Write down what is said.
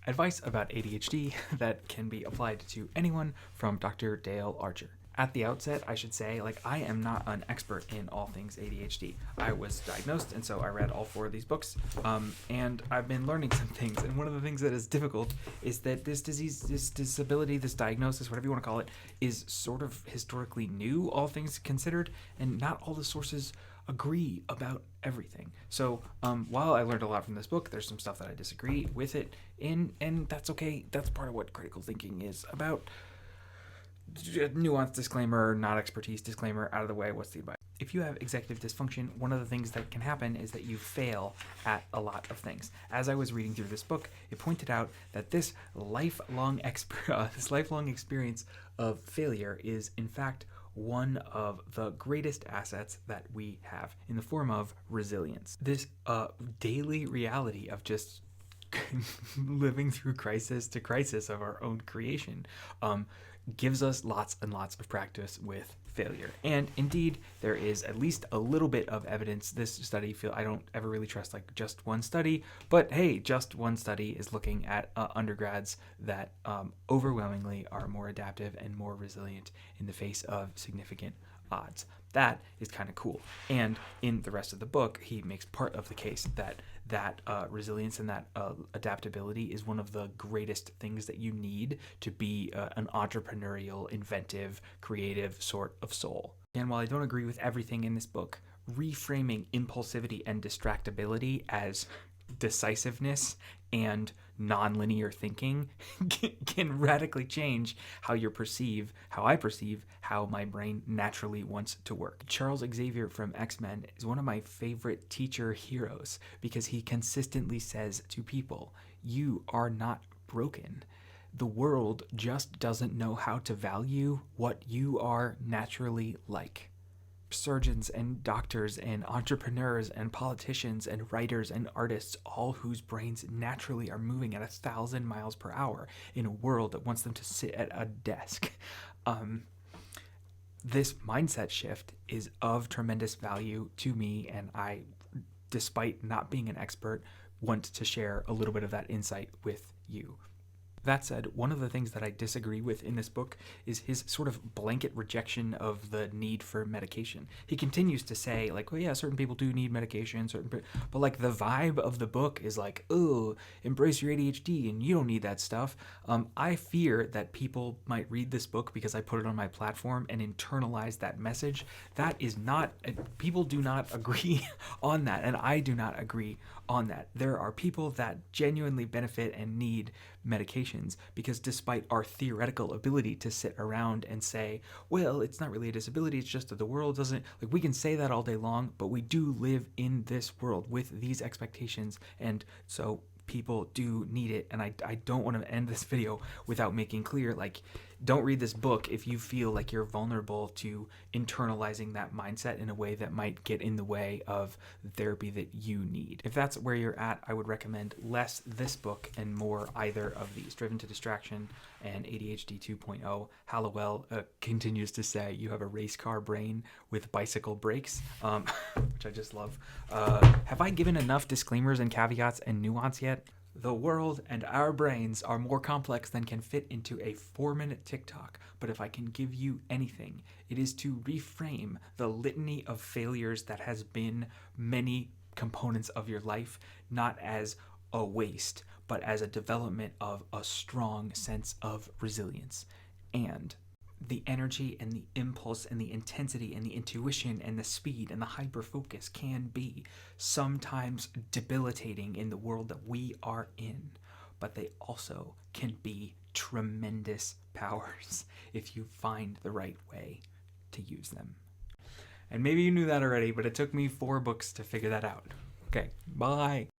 advice about ADHD that can be applied to anyone from Dr. Dale Archer. At the outset, I should say, I am not an expert in all things ADHD. I was diagnosed, and so I read all 4 of these books, and I've been learning some things. And one of the things that is difficult is that this disease, this disability, this diagnosis, whatever you want to call it, is sort of historically new, all things considered, and not all the sources agree about everything. So while I learned a lot from this book, there's some stuff that I disagree with it in, and that's okay. That's part of what critical thinking is about. Nuance disclaimer, not expertise disclaimer, out of the way. What's the advice? If you have executive dysfunction, one of the things that can happen is that you fail at a lot of things. As I was reading through this book, it pointed out that this lifelong experience of failure is, in fact, one of the greatest assets that we have in the form of resilience. This daily reality of just living through crisis to crisis of our own creation gives us lots and lots of practice with failure. And indeed, there is at least a little bit of evidence. This study, I don't ever really trust just one study, but hey, just one study is looking at undergrads that overwhelmingly are more adaptive and more resilient in the face of significant odds. That is kind of cool. And in the rest of the book, he makes part of the case that resilience and that adaptability is one of the greatest things that you need to be an entrepreneurial, inventive, creative sort of soul. And while I don't agree with everything in this book, reframing impulsivity and distractibility as decisiveness and nonlinear thinking can radically change how I perceive how my brain naturally wants to work. Charles Xavier from X-Men is one of my favorite teacher heroes because he consistently says to people, you are not broken. The world just doesn't know how to value what you are naturally like. Surgeons and doctors and entrepreneurs and politicians and writers and artists, all whose brains naturally are moving at 1,000 miles per hour in a world that wants them to sit at a desk. This mindset shift is of tremendous value to me, and I, despite not being an expert, want to share a little bit of that insight with you. That said, one of the things that I disagree with in this book is his sort of blanket rejection of the need for medication. He continues to say, well, yeah, certain people do need medication, but the vibe of the book is oh, embrace your ADHD and you don't need that stuff. I fear that people might read this book because I put it on my platform and internalize that message. That is not, people do not agree on that, and I do not agree on that. There are people that genuinely benefit and need medications because despite our theoretical ability to sit around and say, well, it's not really a disability, it's just that the world doesn't, we can say that all day long, but we do live in this world with these expectations, and so people do need it. And I don't want to end this video without making clear, don't read this book if you feel like you're vulnerable to internalizing that mindset in a way that might get in the way of the therapy that you need. If that's where you're at, I would recommend less this book and more either of these, Driven to Distraction and ADHD 2.0. Hallowell continues to say you have a race car brain with bicycle brakes, which I just love. Have I given enough disclaimers and caveats and nuance yet? The world and our brains are more complex than can fit into a 4-minute TikTok, but if I can give you anything, it is to reframe the litany of failures that has been many components of your life, not as a waste, but as a development of a strong sense of resilience. And the energy and the impulse and the intensity and the intuition and the speed and the hyper-focus can be sometimes debilitating in the world that we are in, but they also can be tremendous powers if you find the right way to use them. And maybe you knew that already, but it took me 4 books to figure that out. Okay, bye.